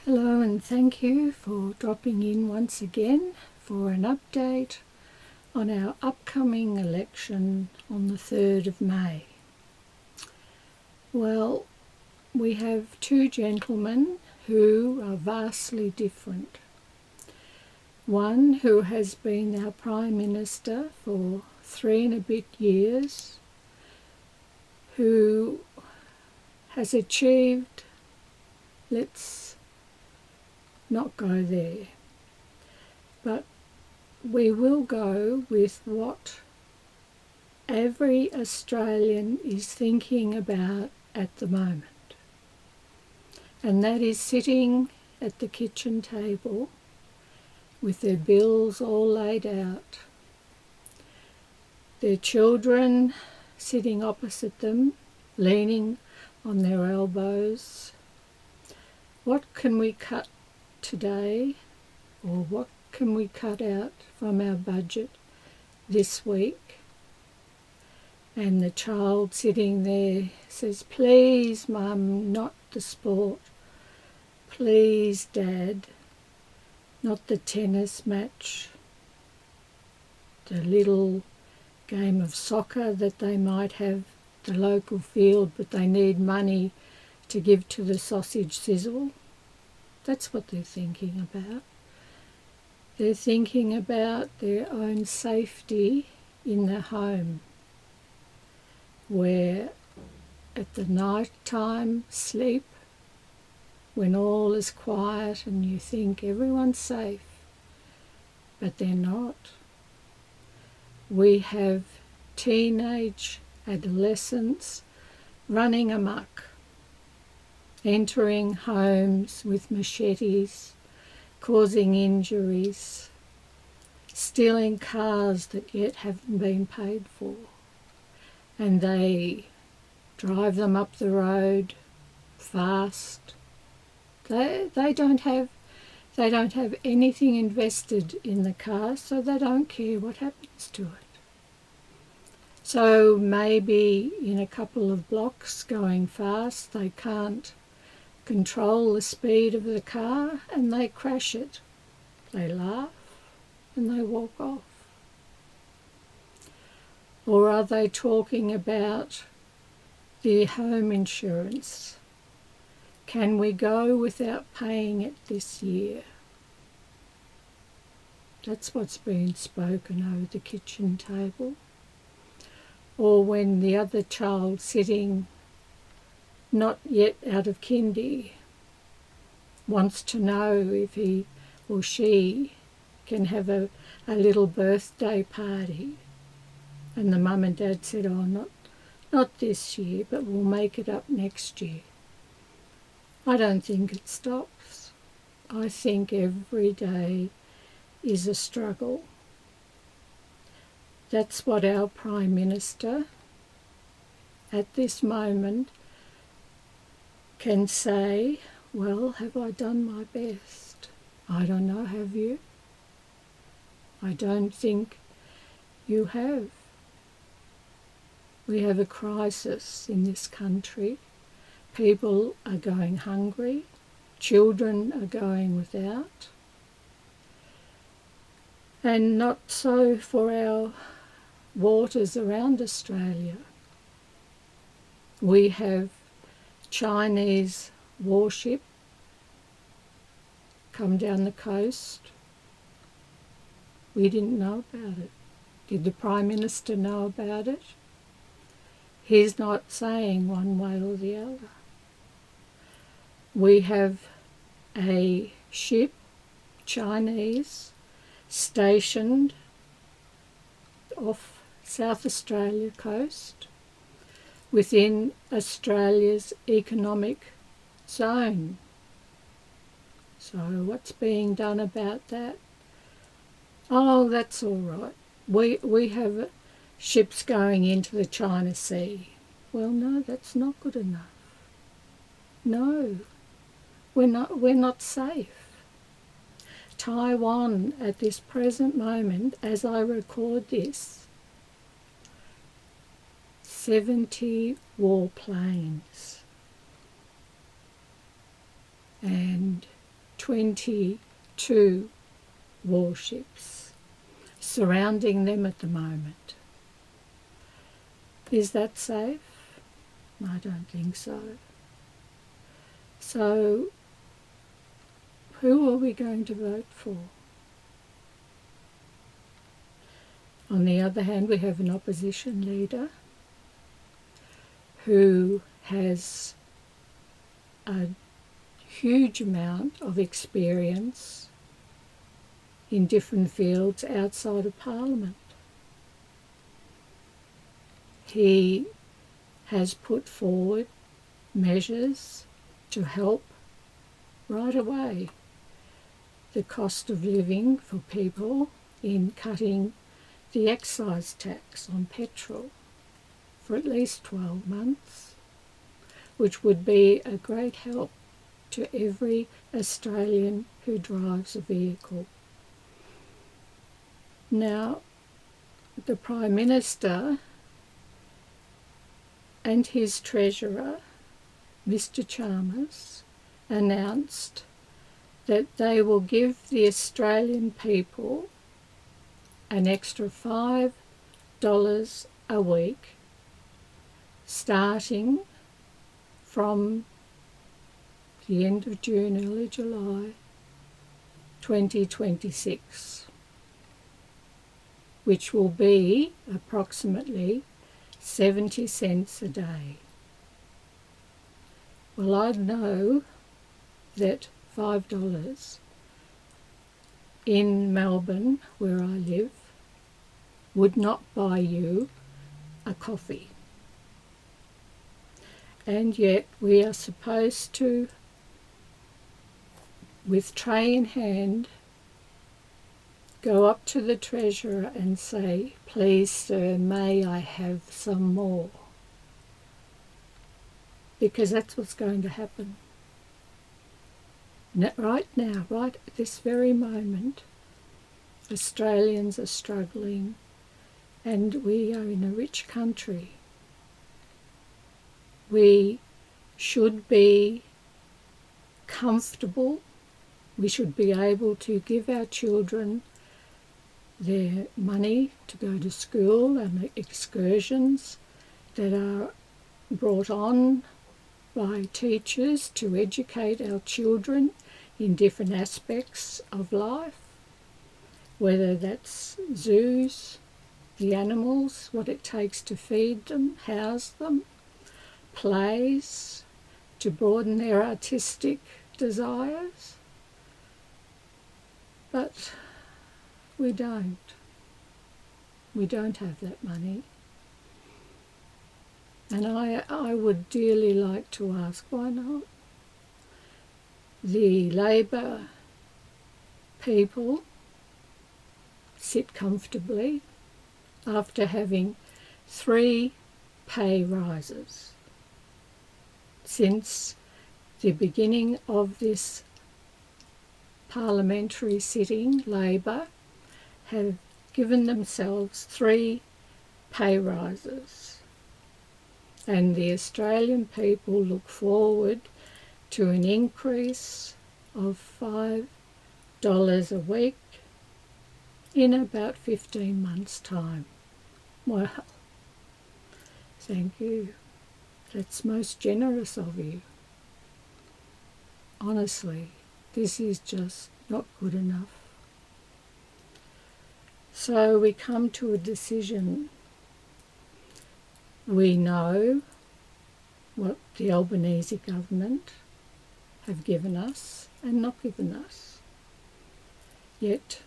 Hello and thank you for dropping in once again for an update on our upcoming election on the 3rd of May. Well, we have two gentlemen who are vastly different. One who has been our Prime Minister for 3 and a bit years, who has achieved, let's not go there, but we will go with what every Australian is thinking about at the moment, and that is sitting at the kitchen table with their bills all laid out, their children sitting opposite them, leaning on their elbows. What can we cut today, or what can we cut out from our budget this week? And the child sitting there says, "Please, Mum, not the sport. Please, Dad, not the tennis match, the little game of soccer that they might have the local field, but they need money to give to the sausage sizzle." That's what they're thinking about. They're thinking about their own safety in their home, where at the night time sleep, when all is quiet and you think everyone's safe, but they're not. We have teenage adolescents running amok, entering homes with machetes, causing injuries, stealing cars that yet haven't been paid for, and they drive them up the road fast. They don't have anything invested in the car, so they don't care what happens to it. So maybe in a couple of blocks going fast, they can't control the speed of the car and they crash it. They laugh and they walk off. Or are they talking about the home insurance? Can we go without paying it this year? That's what's been spoken over the kitchen table. Or when the other child sitting not yet out of kindy wants to know if he or she can have a little birthday party, and the mum and dad said, "Oh, not this year, but we'll make it up next year." I don't think it stops. I think every day is a struggle. That's what our Prime Minister at this moment can say, "Well, have I done my best?" I don't know, have you? I don't think you have. We have a crisis in this country. People are going hungry. Children are going without. And not so for our waters around Australia. We have Chinese warship come down the coast. We didn't know about it. Did the Prime Minister know about it? He's not saying one way or the other. We have a ship, Chinese, stationed off South Australia coast within Australia's economic zone. So what's being done about that? Oh, that's all right. We have ships going into the China Sea. Well, no, that's not good enough. No, we're not safe. Taiwan at this present moment, as I record this, 70 warplanes. And 22 warships surrounding them at the moment. Is that safe? I don't think so. So, who are we going to vote for? On the other hand, we have an opposition leader who has a huge amount of experience in different fields outside of Parliament. He has put forward measures to help right away the cost of living for people in cutting the excise tax on petrol for at least 12 months, which would be a great help to every Australian who drives a vehicle. Now, the Prime Minister and his Treasurer, Mr. Chalmers, announced that they will give the Australian people an extra $5 a week starting from the end of June, early July 2026, which will be approximately 70 cents a day. Well, I know that $5 in Melbourne, where I live, would not buy you a coffee. And yet we are supposed to, with tray in hand, go up to the Treasurer and say, "Please, sir, may I have some more?" Because that's what's going to happen. Right now, right at this very moment, Australians are struggling, and we are in a rich country. We should be comfortable. We should be able to give our children their money to go to school and excursions that are brought on by teachers to educate our children in different aspects of life, whether that's zoos, the animals, what it takes to feed them, house them, plays to broaden their artistic desires. But we don't. We don't have that money. And I would dearly like to ask, why not? The Labor people sit comfortably after having 3 pay rises since the beginning of this parliamentary sitting. Labor have given themselves 3 pay rises, and the Australian people look forward to an increase of $5 a week in about 15 months' time. Well, thank you. That's most generous of you. Honestly, this is just not good enough. So we come to a decision. We know what the Albanese government have given us and not given us. Yet,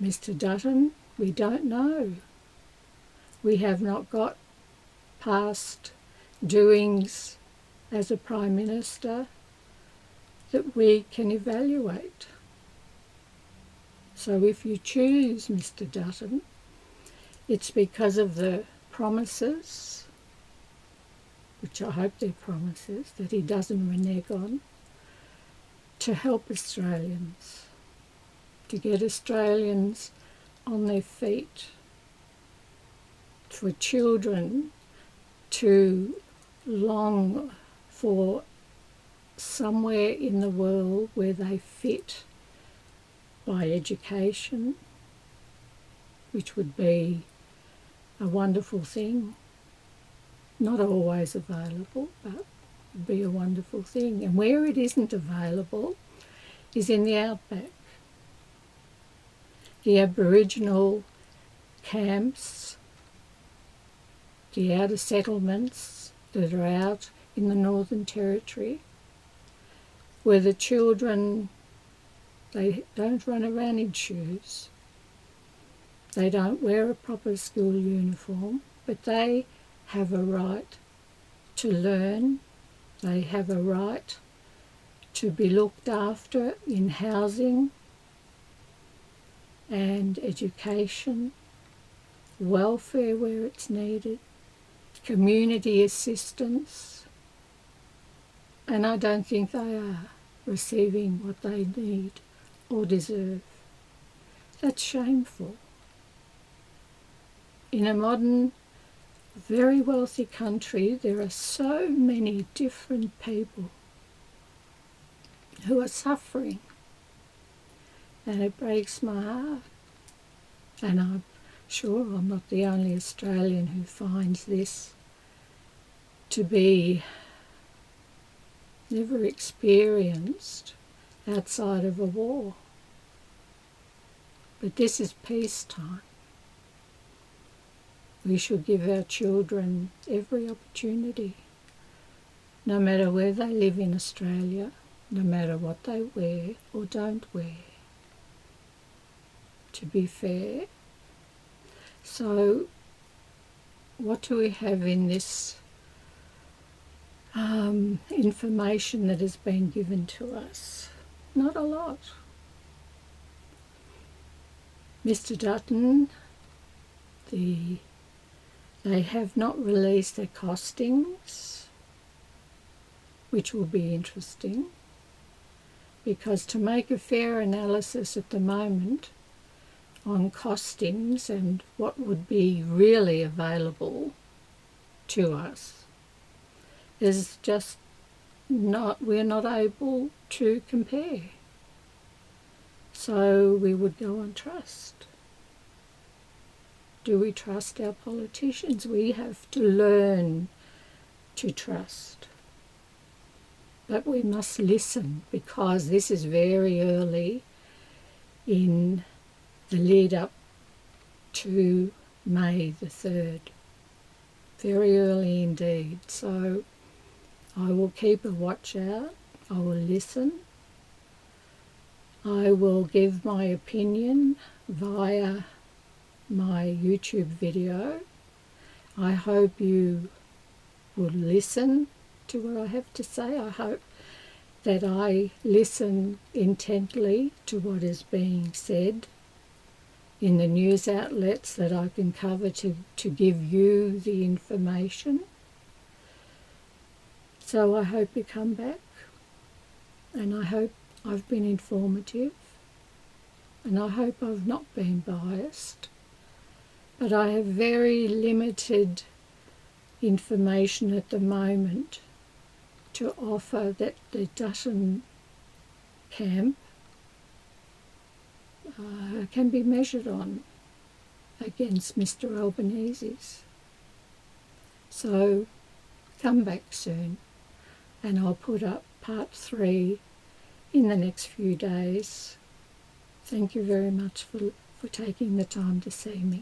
Mr. Dutton, we don't know. We have not got past doings as a Prime Minister that we can evaluate. So if you choose Mr. Dutton, it's because of the promises, which I hope they're promises, that he doesn't renege on, to help Australians, to get Australians on their feet, for children to long for somewhere in the world where they fit by education, which would be a wonderful thing. Not always available, but would be a wonderful thing. And where it isn't available is in the outback. The Aboriginal camps, the outer settlements that are out in the Northern Territory, where the children, they don't run around in shoes, they don't wear a proper school uniform, but they have a right to learn, they have a right to be looked after in housing and education, welfare where it's needed, community assistance, and I don't think they are receiving what they need or deserve. That's shameful. In a modern, very wealthy country, there are so many different people who are suffering, and it breaks my heart. And I'm sure I'm not the only Australian who finds this to be never experienced outside of a war. But this is peacetime. We should give our children every opportunity, no matter where they live in Australia, no matter what they wear or don't wear, to be fair. So what do we have in this information that has been given to us? Not a lot. Mr. Dutton, they have not released their costings, which will be interesting, because to make a fair analysis at the moment on costings and what would be really available to us is just we're not able to compare. So we would go on trust. Do we trust our politicians? We have to learn to trust. But we must listen, because this is very early in the lead up to May the 3rd. Very early indeed. So I will keep a watch out. I will listen. I will give my opinion via my YouTube video. I hope you will listen to what I have to say. I hope that I listen intently to what is being said in the news outlets that I can cover to give you the information. So I hope you come back, and I hope I've been informative, and I hope I've not been biased, but I have very limited information at the moment to offer that the Dutton camp can be measured on against Mr. Albanese's. So come back soon, and I'll put up part 3 in the next few days. Thank you very much for taking the time to see me.